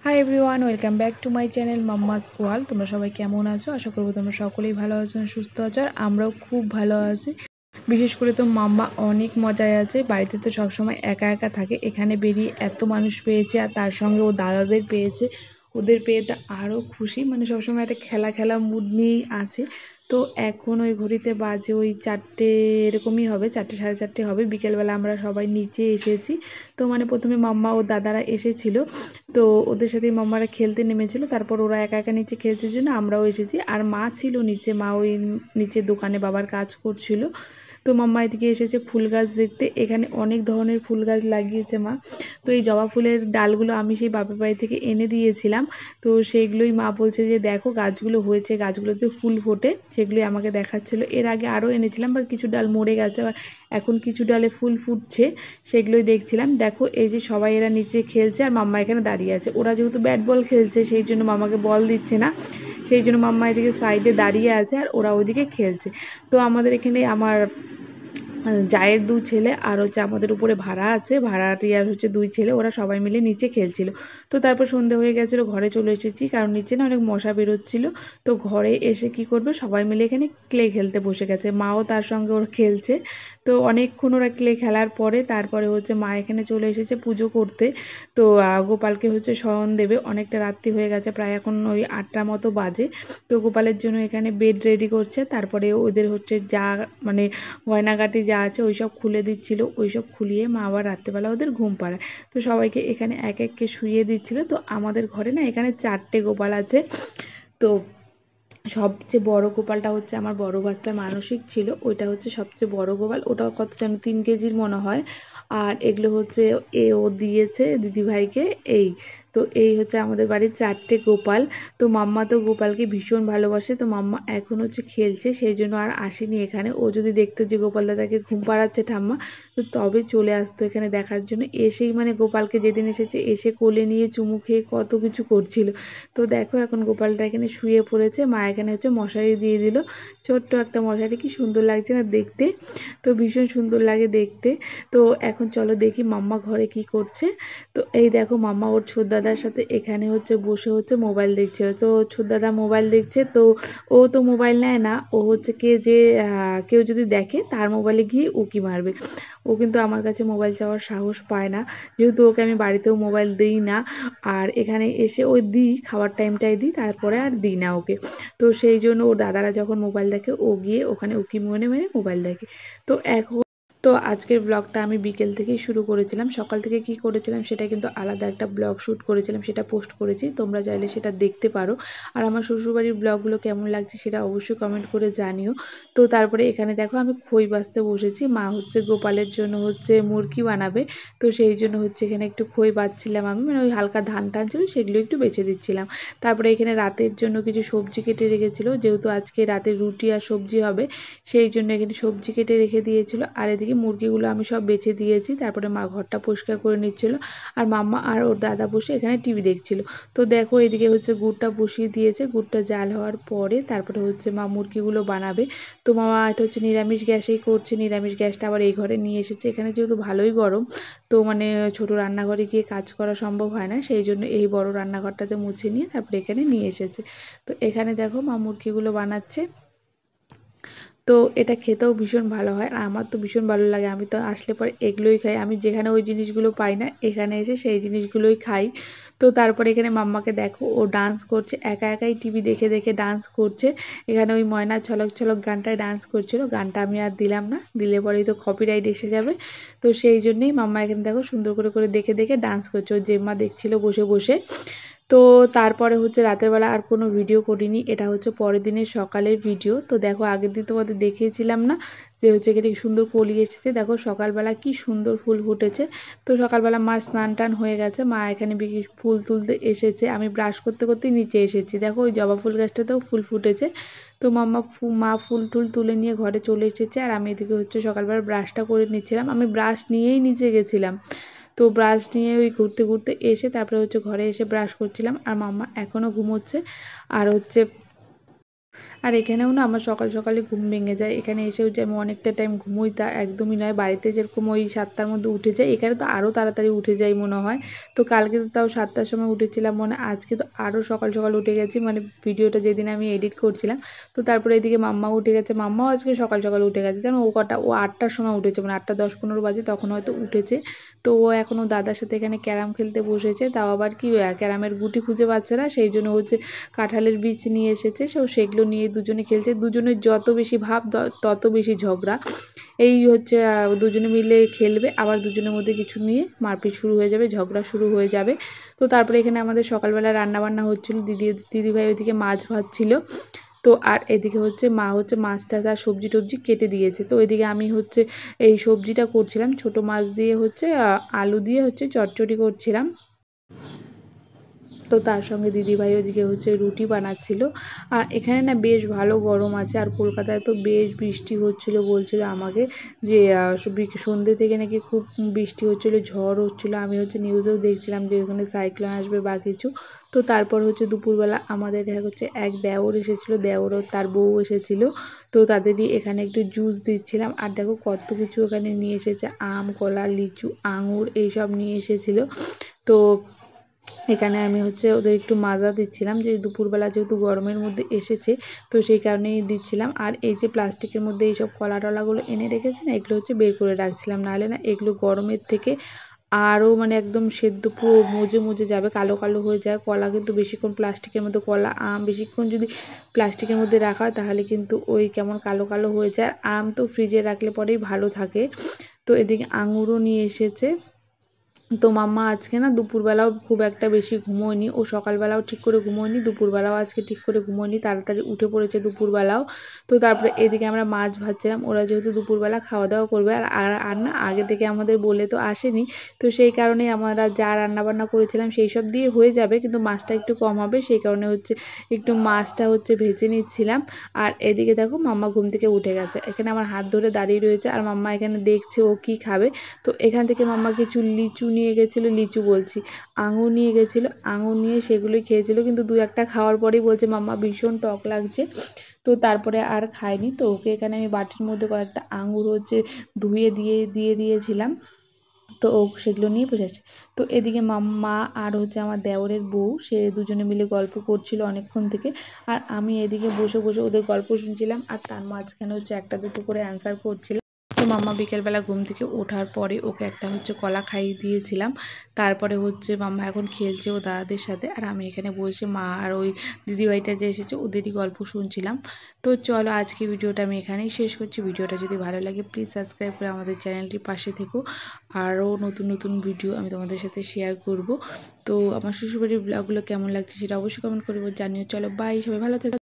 High everyone, welcome back to my channel Mamma's Wall. তোমরা সবাই কেমন আছো? আশা করবো তোমরা সকলেই ভালো আছো, সুস্থ আছো, আর আমরাও খুব ভালো আছি। বিশেষ করে তো মাম্মা অনেক মজায় আছে। বাড়িতে তো সবসময় একা একা থাকে, এখানে বেরিয়ে এত মানুষ পেয়েছে, আর তার সঙ্গে ও দাদাদের পেয়েছে। ওদের পেয়ে তো আরও খুশি, মানে সবসময় একটা খেলা খেলা মুড নিয়েই আছে। তো এখন ওই ঘড়িতে বাজে ওই 4টে এরকমই হবে, 4টে 4:30 হবে। বিকেলবেলা আমরা সবাই নিচে এসেছি। তো মানে প্রথমে মাম্মা ও দাদারা এসেছিল, তো ওদের সাথে মাম্মারা খেলতে নেমেছিল। তারপর ওরা একা একা নিচে খেলছে জন্য আমরাও এসেছি। আর মা ছিল নিচে, মা ওই নিচে দোকানে বাবার কাজ করছিল। তো মাম্মা এদিকে এসেছে ফুল গাছ দেখতে। এখানে অনেক ধরনের ফুল গাছ লাগিয়েছে মা। তো এই জবা ফুলের ডালগুলো আমি সেই বাপের বাড়ি থেকে এনে দিয়েছিলাম। তো সেইগুলোই মা বলছে যে দেখো গাছগুলো হয়েছে, গাছগুলোতে ফুল ফোটে, সেগুলোই আমাকে দেখাচ্ছিল। এর আগে আরও এনেছিলাম, বাট কিছু ডাল মরে গেছে, আবার এখন কিছু ডালে ফুল ফুটছে, সেগুলোই দেখছিলাম। দেখো এই যে সবাই এরা নিচে খেলছে, আর মাম্মা এখানে দাঁড়িয়ে আছে। ওরা যেহেতু ব্যাট বল খেলছে, সেই জন্য মামাকে বল দিচ্ছে না, সেই জন্য মাম্মা এদিকে সাইডে দাঁড়িয়ে আছে, আর ওরা ওইদিকে খেলছে। তো আমাদের এখানে আমার জায়ের 2 ছেলে আর হচ্ছে আমাদের উপরে ভাড়া আছে, ভাড়াটিয়ার হচ্ছে 2 ছেলে, ওরা সবাই মিলে নিচে খেলছিল। তো তারপর সন্ধে হয়ে গেছিলো, ঘরে চলে এসেছি, কারণ নিচে না অনেক মশা বেরোচ্ছিল। তো ঘরে এসে কি করবে, সবাই মিলে এখানে ক্লে খেলতে বসে গেছে, মাও তার সঙ্গে ওর খেলছে। তো অনেকক্ষণ ওরা ক্লে খেলার পরে তারপরে হচ্ছে মা এখানে চলে এসেছে পুজো করতে। তো গোপালকে হচ্ছে শয়ন দেবে, অনেকটা রাত্রি হয়ে গেছে, প্রায় এখন ওই 8টার মতো বাজে। তো গোপালের জন্য এখানে বেড রেডি করছে, তারপরে ওদের হচ্ছে যা মানে গয়নাগাটি যা আছে ওইসব খুলে দিচ্ছিল, ওইসব খুলিয়ে মা আবার রাত্রেবেলা ওদের ঘুম পাড়ায়। তো সবাইকে এখানে এক এককে শুইয়ে দিচ্ছিল। তো আমাদের ঘরে না এখানে 4টে গোপাল আছে। তো সবচেয়ে বড় গোপালটা হচ্ছে আমার বড় ভাস্তার মানসিক ছিল, ওইটা হচ্ছে সবচেয়ে বড় গোপাল, ওটা কত যেন 3 কেজির মনে হয়। আর এগুলো হচ্ছে ও দিয়েছে দিদিভাইকে। এই তো এই হচ্ছে আমাদের বাড়ির 4টে গোপাল। তো মাম্মা তো গোপালকে ভীষণ ভালোবাসে, তো মাম্মা এখন হচ্ছে খেলছে, সেই জন্য আর আসেনি এখানে। ও যদি দেখতো যে গোপাল দাদাকে ঘুম পাড়াচ্ছে ঠাম্মা, তো তবে চলে আসতো এখানে দেখার জন্য। এসেই মানে গোপালকে যেদিন এসেছে এসে কোলে নিয়ে চুমু খেয়ে কত কিছু করছিল। তো দেখো এখন গোপালটা এখানে শুয়ে পড়েছে, মা এখানে হচ্ছে মশারি দিয়ে দিল, ছোট্ট একটা মশারি, কি সুন্দর লাগছে না দেখতে। তো ভীষণ সুন্দর লাগে দেখতে। তো এখন চলো দেখি মাম্মা ঘরে কি করছে। তো এই দেখো মাম্মা ওর ছোটদাদার সাথে এখানে হচ্ছে বসে হচ্ছে মোবাইল দেখছিল। তো ছোটদাদা মোবাইল দেখছে, তো ও তো মোবাইল নেয় না, ও হচ্ছে কেউ যদি দেখে তার মোবাইলে গিয়ে উকি মারবে। ও কিন্তু আমার কাছে মোবাইল চাওয়ার সাহস পায় না, যেহেতু ওকে আমি বাড়িতেও মোবাইল দিই না। আর এখানে এসে ওই দিই, খাওয়ার টাইমটায় দিই, তারপরে আর দিই না ওকে। তো সেই জন্য ওর দাদারা যখন মোবাইল দেখে ও গিয়ে ওখানে উকি মেরে মেরে মোবাইল দেখে। তো এখন তো আজকের ব্লগটা আমি বিকেল থেকেই শুরু করেছিলাম, সকাল থেকে কি করেছিলাম সেটা কিন্তু আলাদা একটা ব্লগ শ্যুট করেছিলাম, সেটা পোস্ট করেছি, তোমরা চাইলে সেটা দেখতে পারো। আর আমার শ্বশুরবাড়ির ব্লগগুলো কেমন লাগছে সেটা অবশ্যই কমেন্ট করে জানিও। তো তারপরে এখানে দেখো আমি খই বাছতে বসেছি, মা হচ্ছে গোপালের জন্য হচ্ছে মুরগি বানাবে। তো সেই জন্য হচ্ছে এখানে একটু খই বাছছিলাম আমি, মানে ওই হালকা ধান টান ছিল সেগুলো একটু বেছে দিচ্ছিলাম। তারপরে এখানে রাতের জন্য কিছু সবজি কেটে রেখেছিল, যেহেতু আজকে রাতে রুটি আর সবজি হবে, সেই জন্য এখানে সবজি কেটে রেখে দিয়েছিল। আর এদিকে মুরগিগুলো আমি সব বেছে দিয়েছি। তারপরে মা ঘরটা পরিষ্কার করে নিচ্ছিল, আর মাম্মা আর ওর দাদা বসে এখানে টিভি দেখছিল। তো দেখো এদিকে হচ্ছে গুড়টা বসিয়ে দিয়েছে, গুড়টা জাল হওয়ার পরে তারপরে হচ্ছে মা মুরগিগুলো বানাবে। তো মামা এটা হচ্ছে নিরামিষ গ্যাসেই করছে, নিরামিষ গ্যাসটা আবার এই ঘরে নিয়ে এসেছে। এখানে যেহেতু ভালোই গরম, তো মানে ছোট রান্নাঘরে গিয়ে কাজ করা সম্ভব হয় না, সেই জন্য এই বড় রান্নাঘরটাতে মুছে নিয়ে তারপরে এখানে নিয়ে এসেছে। তো এখানে দেখো মা মুরগিগুলো বানাচ্ছে। তো এটা খেতেও ভীষণ ভালো হয়, আর আমার তো ভীষণ ভালো লাগে, আমি তো আসলে পরে এগুলোই খাই। আমি যেখানে ওই জিনিসগুলো পাই না এখানে এসে সেই জিনিসগুলোই খাই। তো তারপরে এখানে মাম্মাকে দেখো ও ডান্স করছে, একা একাই টিভি দেখে দেখে ডান্স করছে। এখানে ওই ময়না ছলক ছলক গানটায় ডান্স করছিল, গানটা আমি আর দিলাম না, দিলে পরেই তো কপিরাইট এসে যাবে। তো সেই জন্যই মাম্মা এখানে দেখো সুন্দর করে করে দেখে দেখে ডান্স করছে, ও জেম্মা দেখছিল বসে বসে। তো তারপরে হচ্ছে রাতের বেলা আর কোনো ভিডিও করিনি, এটা হচ্ছে পরের দিনের সকালের ভিডিও। তো দেখো আগের দিন তোমাদের দেখিয়েছিলাম না যে হচ্ছে এখানে সুন্দর কলি এসেছে, দেখো সকালবেলা কি সুন্দর ফুল ফুটেছে। তো সকালবেলা মার স্নান টান হয়ে গেছে, মা এখানে ফুল তুলতে এসেছে, আমি ব্রাশ করতে করতেই নিচে এসেছি। দেখো ওই জবা ফুল গাছটাতেও ফুল ফুটেছে। তো মা ফুল টুল তুলে নিয়ে ঘরে চলে এসেছে, আর আমি এদিকে হচ্ছে সকালবেলা ব্রাশটা করে নিচ্ছিলাম, আমি ব্রাশ নিয়েই নিচে গেছিলাম। তো ব্রাশ নিয়ে ওই ঘুরতে ঘুরতে এসে তারপরে হচ্ছে ঘরে এসে ব্রাশ করছিলাম, আর মাম্মা এখনও ঘুমোচ্ছে। আর হচ্ছে আর এখানেও না আমার সকাল সকালে ঘুম ভেঙে যায়। এখানে এসেও যে আমি অনেকটা টাইম ঘুমোই তা একদমই নয়। বাড়িতে যেরকম ওই ৭টার মধ্যে উঠে যাই, এখানে তো আরও তাড়াতাড়ি উঠে যাই মনে হয়। তো কালকে তো তাও ৭টার সময় উঠেছিলাম মনে হয়, আজকে তো আরও সকাল সকাল উঠে গেছি, মানে ভিডিওটা যেদিন আমি এডিট করছিলাম। তো তারপরে এদিকে মাম্মাও উঠে গেছে, মাম্মাও আজকে সকাল সকাল উঠে গেছে, জানো ও ৮টার সময় উঠেছে, মানে ৮টা ১০-১৫ বাজে তখন হয়তো উঠেছে। তো ও এখন ও দাদার সাথে এখানে ক্যারাম খেলতে বসেছে, তাও আবার কি ক্যারামের গুটি খুঁজে পাচ্ছে না, সেই জন্য হচ্ছে কাঁঠালের বীজ নিয়ে এসেছে। সেগুলো নিয়ে দুজনে খেলছে। দুজনের যত বেশি ভাব তত বেশি ঝগড়া। এই হচ্ছে দুজনে মিলে খেলবে, আবার দুজনের মধ্যে কিছু নিয়ে মারপিট শুরু হয়ে যাবে, ঝগড়া শুরু হয়ে যাবে। তো তারপরে এখানে আমাদের সকালবেলা রান্নাবান্না হচ্ছিল, দিদিভাই ওইদিকে মাছ ভাজছিল। তো আর এদিকে হচ্ছে মা হচ্ছে মাছ টাছ আর সবজি টবজি কেটে দিয়েছে। তো এদিকে আমি হচ্ছে এই সবজিটা করছিলাম, ছোট মাছ দিয়ে হচ্ছে আলু দিয়ে হচ্ছে চচ্চড়ি করছিলাম। তো তার সঙ্গে দিদিভাই ওদিকে হচ্ছে রুটি বানাচ্ছিল। আর এখানে না বেশ ভালো গরম আছে, আর কলকাতায় তো বেশ বৃষ্টি হচ্ছিল, বলছিল আমাকে যে সন্ধ্যে থেকে নাকি খুব বৃষ্টি হচ্ছিল, ঝড় হচ্ছিল। আমি হচ্ছে নিউজেও দেখছিলাম যে ওখানে সাইক্লোন আসবে বা কিছু। তো তারপর হচ্ছে দুপুরবেলা আমাদের হচ্ছে এক দেওর এসেছিলো, দেওরও তার বউ এসেছিল। তো তাদেরই এখানে একটু জুস দিচ্ছিলাম। আর দেখো কত কিছু এখানে নিয়ে এসেছে, আম, কলা, লিচু, আঙুর এইসব নিয়ে এসেছিলো। তো এখানে আমি হচ্ছে ওদের একটু মাজা দিচ্ছিলাম, যে দুপুরবেলা যেহেতু গরমের মধ্যে এসেছে, তো সেই কারণেই দিচ্ছিলাম। আর এই যে প্লাস্টিকের মধ্যে এইসব কলা টলাগুলো এনে রেখেছে না, এগুলো হচ্ছে বের করে রাখছিলাম, নাহলে না এগুলো গরমের থেকে আরও মানে একদম সেদ্ধ পুরো মজে মজে যাবে, কালো কালো হয়ে যায়। কলা কিন্তু বেশিক্ষণ প্লাস্টিকের মধ্যে, কলা আম বেশিক্ষণ যদি প্লাস্টিকের মধ্যে রাখা হয় তাহলে কিন্তু ওই কেমন কালো কালো হয়ে যায়। আর আম তো ফ্রিজে রাখলে পরেই ভালো থাকে। তো এদিকে আঙুরও নিয়ে এসেছে। তো মাম্মা আজকে না দুপুরবেলাও খুব একটা বেশি ঘুমোয়নি, ও সকালবেলাও ঠিক করে ঘুমোয়নি, দুপুরবেলাও আজকে ঠিক করে ঘুমোয়নি, তাড়াতাড়ি উঠে পড়েছে দুপুরবেলাও। তো তারপরে এদিকে আমরা মাছ ভাজছিলাম, ওরা যেহেতু দুপুরবেলা খাওয়া দাওয়া করবে, আর আর আর না আগে থেকে আমাদের বলে তো আসেনি। তো সেই কারণেই আমরা যা রান্নাবান্না করেছিলাম সেই সব দিয়ে হয়ে যাবে, কিন্তু মাছটা একটু কম হবে, সেই কারণে হচ্ছে একটু মাছটা হচ্ছে ভেজে নিচ্ছিলাম। আর এদিকে দেখো মাম্মা ঘুম থেকে উঠে গেছে, এখানে আমার হাত ধরে দাঁড়িয়ে রয়েছে, আর মাম্মা এখানে দেখছে ও কি খাবে। তো এখান থেকে মাম্মা কিছু লিচু নিয়ে গেছিলো, লিচু বলছি, আঙুর নিয়ে গেছিলো, আঙুর নিয়ে সেগুলোই খেয়েছিল, কিন্তু দু একটা খাওয়ার পরেই বলছে মাম্মা ভীষণ টক লাগছে। তো তারপরে আর খাইনি। তো ওকে এখানে আমি বাটির মধ্যে কয়েকটা আঙুর হচ্ছে ধুয়ে দিয়ে দিয়েছিলাম। তো ও সেগুলো নিয়ে বসে আছে। তো এদিকে মাম্মা আর হচ্ছে আমার দেওরের বউ, সে দুজনে মিলে গল্প করছিল অনেকক্ষণ থেকে, আর আমি এদিকে বসে বসে ওদের গল্প শুনছিলাম, আর তার মাঝখানে হচ্ছে একটা দুটো করে অ্যান্সার করছিলাম। তো মাম্মা বিকেলবেলা ঘুম থেকে ওঠার পরে ওকে একটা হচ্ছে কলা খাইয়ে দিয়েছিলাম। তারপরে হচ্ছে মাম্মা এখন খেলছে ও দাদাদের সাথে, আর আমি এখানে বসে মা আর ওই দিদিভাইটা যে এসেছে ওদেরই গল্প শুনছিলাম। তো চলো আজকে ভিডিওটা আমি এখানেই শেষ করছি। ভিডিওটা যদি ভালো লাগে প্লিজ সাবস্ক্রাইব করে আমাদের চ্যানেলটির পাশে থেকো। আরও নতুন নতুন ভিডিও আমি তোমাদের সাথে শেয়ার করব। তো আমার শ্বশুরবাড়ির ব্লগগুলো কেমন লাগছে সেটা অবশ্যই কমেন্ট করে জানিও। চলো বাই, সবাই ভালো থেকো।